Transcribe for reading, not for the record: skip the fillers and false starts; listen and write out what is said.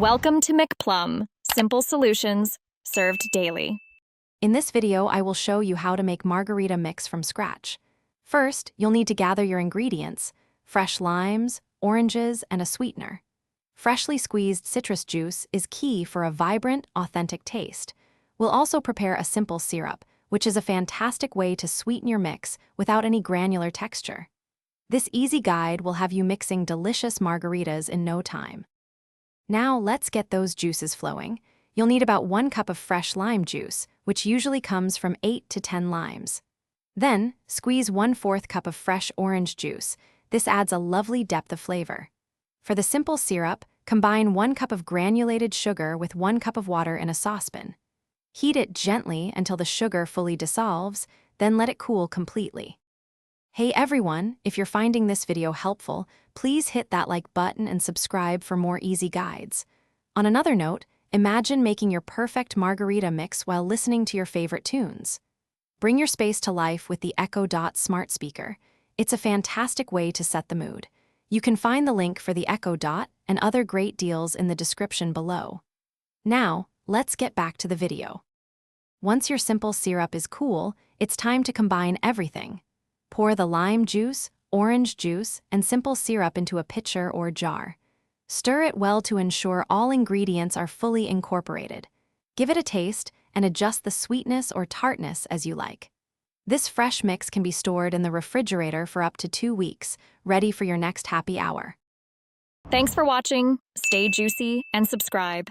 Welcome to McPlum, simple solutions served daily. In this video, I will show you how to make margarita mix from scratch. First, you'll need to gather your ingredients: fresh limes, oranges, and a sweetener. Freshly squeezed citrus juice is key for a vibrant, authentic taste. We'll also prepare a simple syrup, which is a fantastic way to sweeten your mix without any granular texture. This easy guide will have you mixing delicious margaritas in no time. Now let's get those juices flowing. You'll need about 1 cup of fresh lime juice, which usually comes from 8 to 10 limes. Then, squeeze 1/4 cup of fresh orange juice. This adds a lovely depth of flavor. For the simple syrup, combine 1 cup of granulated sugar with 1 cup of water in a saucepan. Heat it gently until the sugar fully dissolves, then let it cool completely. Hey everyone, if you're finding this video helpful, please hit that like button and subscribe for more easy guides. On another note, imagine making your perfect margarita mix while listening to your favorite tunes. Bring your space to life with the Echo Dot smart speaker. It's a fantastic way to set the mood. You can find the link for the Echo Dot and other great deals in the description below. Now, let's get back to the video. Once your simple syrup is cool, it's time to combine everything. Pour the lime juice, orange juice, and simple syrup into a pitcher or jar. Stir it well to ensure all ingredients are fully incorporated. Give it a taste and adjust the sweetness or tartness as you like. This fresh mix can be stored in the refrigerator for up to 2 weeks, ready for your next happy hour. Thanks for watching. Stay juicy and subscribe.